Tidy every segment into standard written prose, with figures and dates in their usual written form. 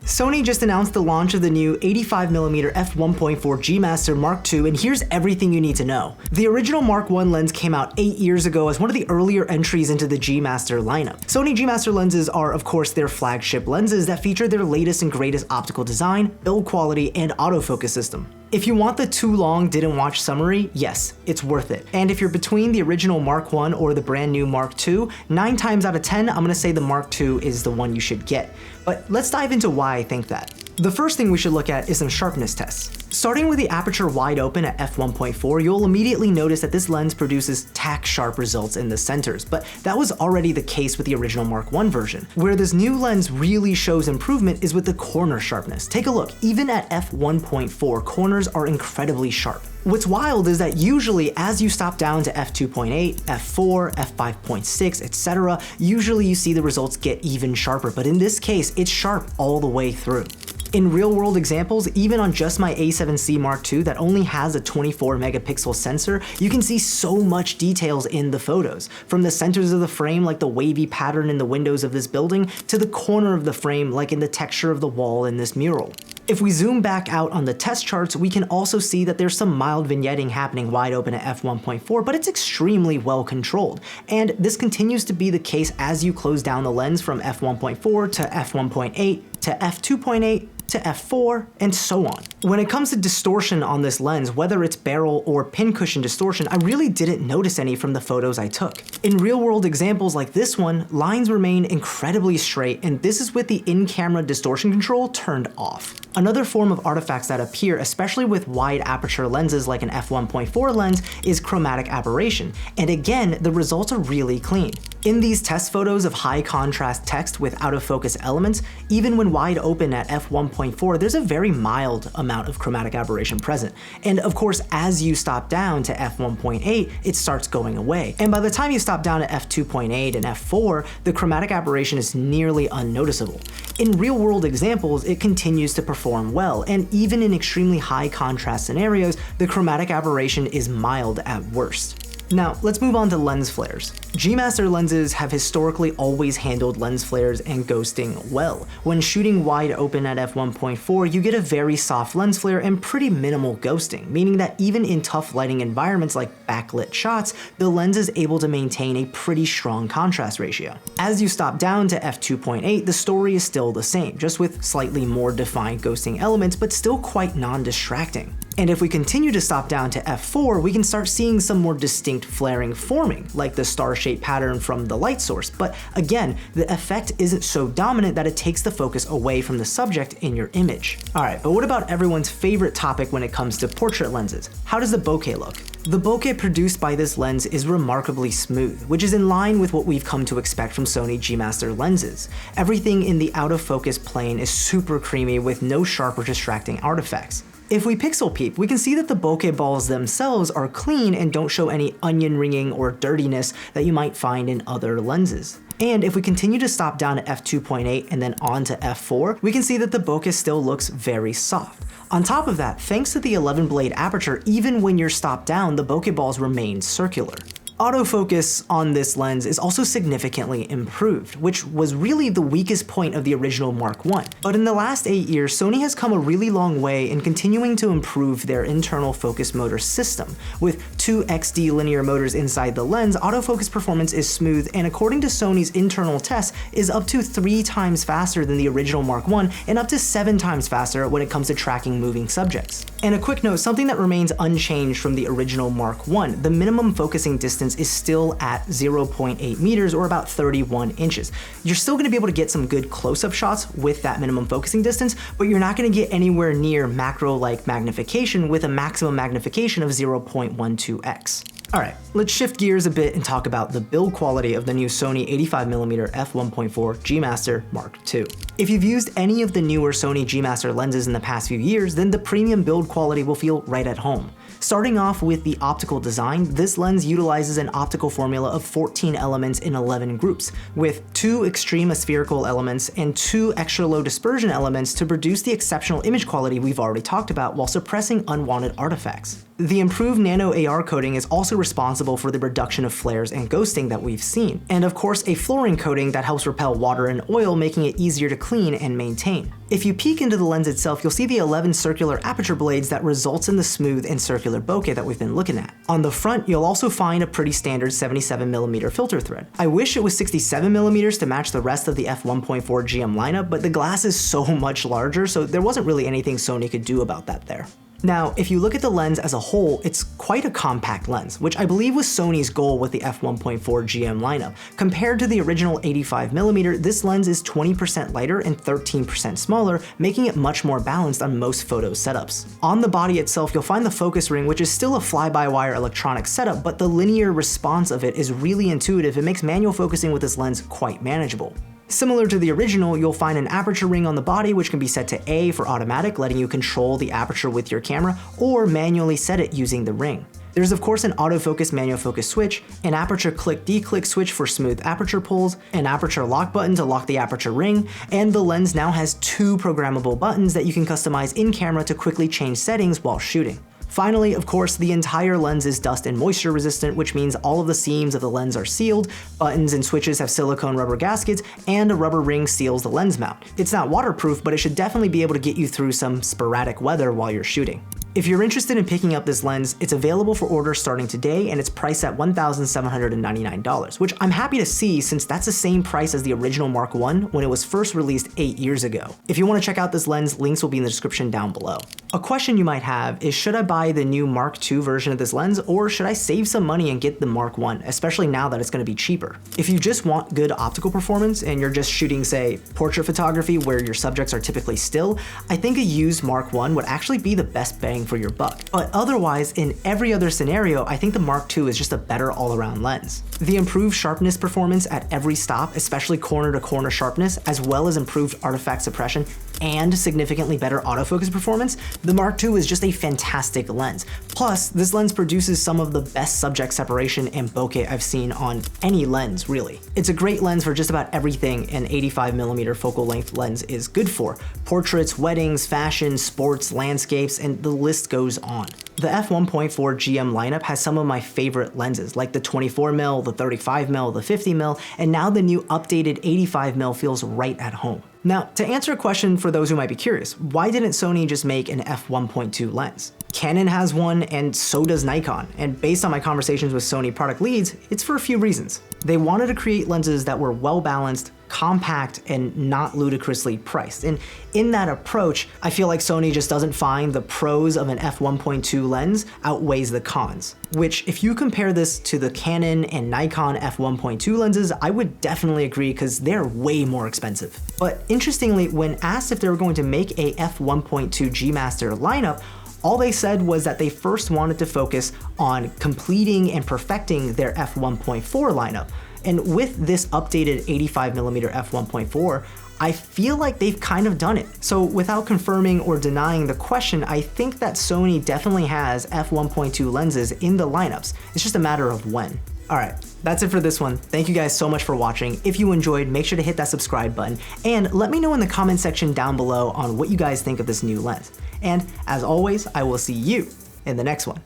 Sony just announced the launch of the new 85mm f1.4 G Master Mark II, and here's everything you need to know. The original Mark I lens came out 8 years ago as one of the earlier entries into the G Master lineup. Sony G Master lenses are, of course, their flagship lenses that feature their latest and greatest optical design, build quality, and autofocus system. If you want the too long didn't watch summary, yes, it's worth it. And if you're between the original Mark I or the brand new Mark II, 9 times out of 10, I'm gonna say the Mark II is the one you should get. But let's dive into why I think that. The first thing we should look at is some sharpness tests. Starting with the aperture wide open at f1.4, you'll immediately notice that this lens produces tack sharp results in the centers, but that was already the case with the original Mark I version. Where this new lens really shows improvement is with the corner sharpness. Take a look, even at f1.4, corners are incredibly sharp. What's wild is that usually as you stop down to f2.8, f4, f5.6, etc., usually you see the results get even sharper, but in this case, it's sharp all the way through. In real-world examples, even on just my A7C Mark II that only has a 24 megapixel sensor, you can see so much details in the photos. From the centers of the frame, like the wavy pattern in the windows of this building, to the corner of the frame, like in the texture of the wall in this mural. If we zoom back out on the test charts, we can also see that there's some mild vignetting happening wide open at f1.4, but it's extremely well controlled. And this continues to be the case as you close down the lens from f1.4 to f1.8 to f2.8 to f4, and so on. When it comes to distortion on this lens, whether it's barrel or pincushion distortion, I really didn't notice any from the photos I took. In real-world examples like this one, lines remain incredibly straight, and this is with the in-camera distortion control turned off. Another form of artifacts that appear, especially with wide aperture lenses like an f1.4 lens, is chromatic aberration, and again, the results are really clean. In these test photos of high contrast text with out of focus elements, even when wide open at f1.4, there's a very mild amount of chromatic aberration present. And of course, as you stop down to f1.8, it starts going away. And by the time you stop down to f2.8 and f4, the chromatic aberration is nearly unnoticeable. In real world examples, it continues to perform well, and even in extremely high contrast scenarios, the chromatic aberration is mild at worst. Now, let's move on to lens flares. G Master lenses have historically always handled lens flares and ghosting well. When shooting wide open at f1.4, you get a very soft lens flare and pretty minimal ghosting, meaning that even in tough lighting environments like backlit shots, the lens is able to maintain a pretty strong contrast ratio. As you stop down to f2.8, the story is still the same, just with slightly more defined ghosting elements, but still quite non-distracting. And if we continue to stop down to f4, we can start seeing some more distinct flaring forming, like the star-shaped pattern from the light source, but again, the effect isn't so dominant that it takes the focus away from the subject in your image. Alright, but what about everyone's favorite topic when it comes to portrait lenses? How does the bokeh look? The bokeh produced by this lens is remarkably smooth, which is in line with what we've come to expect from Sony G Master lenses. Everything in the out of focus plane is super creamy with no sharp or distracting artifacts. If we pixel peep, we can see that the bokeh balls themselves are clean and don't show any onion ringing or dirtiness that you might find in other lenses. And if we continue to stop down at f2.8 and then on to f4, we can see that the bokeh still looks very soft. On top of that, thanks to the 11 blade aperture, even when you're stopped down, the bokeh balls remain circular. Autofocus on this lens is also significantly improved, which was really the weakest point of the original Mark I. But in the last 8 years, Sony has come a really long way in continuing to improve their internal focus motor system. With 2 XD linear motors inside the lens, autofocus performance is smooth, and according to Sony's internal tests, is up to 3 times faster than the original Mark I and up to 7 times faster when it comes to tracking moving subjects. And a quick note, something that remains unchanged from the original Mark I, the minimum focusing distance is still at 0.8 meters or about 31 inches. You're still going to be able to get some good close-up shots with that minimum focusing distance, but you're not going to get anywhere near macro-like magnification with a maximum magnification of 0.12x. Alright, let's shift gears a bit and talk about the build quality of the new Sony 85mm f1.4 G Master Mark II. If you've used any of the newer Sony G Master lenses in the past few years, then the premium build quality will feel right at home. Starting off with the optical design, this lens utilizes an optical formula of 14 elements in 11 groups, with 2 extreme aspherical elements and 2 extra low dispersion elements to produce the exceptional image quality we've already talked about while suppressing unwanted artifacts. The improved nano AR coating is also responsible for the reduction of flares and ghosting that we've seen, and of course a fluorine coating that helps repel water and oil, making it easier to clean and maintain. If you peek into the lens itself, you'll see the 11 circular aperture blades that results in the smooth and circular bokeh that we've been looking at. On the front, you'll also find a pretty standard 77mm filter thread. I wish it was 67mm to match the rest of the f1.4GM lineup, but the glass is so much larger, so there wasn't really anything Sony could do about that there. Now, if you look at the lens as a whole, it's quite a compact lens, which I believe was Sony's goal with the f1.4GM lineup. Compared to the original 85mm, this lens is 20% lighter and 13% smaller, making it much more balanced on most photo setups. On the body itself, you'll find the focus ring, which is still a fly-by-wire electronic setup, but the linear response of it is really intuitive and makes manual focusing with this lens quite manageable. Similar to the original, you'll find an aperture ring on the body which can be set to A for automatic, letting you control the aperture with your camera, or manually set it using the ring. There's of course an autofocus manual focus switch, an aperture click-declick switch for smooth aperture pulls, an aperture lock button to lock the aperture ring, and the lens now has 2 programmable buttons that you can customize in camera to quickly change settings while shooting. Finally, of course, the entire lens is dust and moisture resistant, which means all of the seams of the lens are sealed, buttons and switches have silicone rubber gaskets, and a rubber ring seals the lens mount. It's not waterproof, but it should definitely be able to get you through some sporadic weather while you're shooting. If you're interested in picking up this lens, it's available for order starting today, and it's priced at $1,799, which I'm happy to see since that's the same price as the original Mark I when it was first released 8 years ago. If you want to check out this lens, links will be in the description down below. A question you might have is, should I buy the new Mark II version of this lens, or should I save some money and get the Mark I, especially now that it's going to be cheaper? If you just want good optical performance and you're just shooting, say, portrait photography where your subjects are typically still, I think a used Mark I would actually be the best bang for your buck. But otherwise, in every other scenario, I think the Mark II is just a better all-around lens. The improved sharpness performance at every stop, especially corner-to-corner sharpness, as well as improved artifact suppression and significantly better autofocus performance, the Mark II is just a fantastic lens. Plus, this lens produces some of the best subject separation and bokeh I've seen on any lens, really. It's a great lens for just about everything an 85mm focal length lens is good for. Portraits, weddings, fashion, sports, landscapes, and the list goes on. The f1.4GM lineup has some of my favorite lenses, like the 24mm, the 35mm, the 50mm, and now the new updated 85mm feels right at home. Now, to answer a question for those who might be curious, why didn't Sony just make an f1.2 lens? Canon has one, and so does Nikon, and based on my conversations with Sony product leads, it's for a few reasons. They wanted to create lenses that were well-balanced, compact, and not ludicrously priced. And in that approach, I feel like Sony just doesn't find the pros of an f1.2 lens outweighs the cons, which if you compare this to the Canon and Nikon f1.2 lenses, I would definitely agree because they're way more expensive. But interestingly, when asked if they were going to make a f1.2 G Master lineup, all they said was that they first wanted to focus on completing and perfecting their f1.4 lineup. And with this updated 85mm f1.4, I feel like they've kind of done it. So without confirming or denying the question, I think that Sony definitely has f1.2 lenses in the lineups. It's just a matter of when. All right, that's it for this one. Thank you guys so much for watching. If you enjoyed, make sure to hit that subscribe button and let me know in the comment section down below on what you guys think of this new lens. And as always, I will see you in the next one.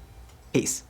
Peace.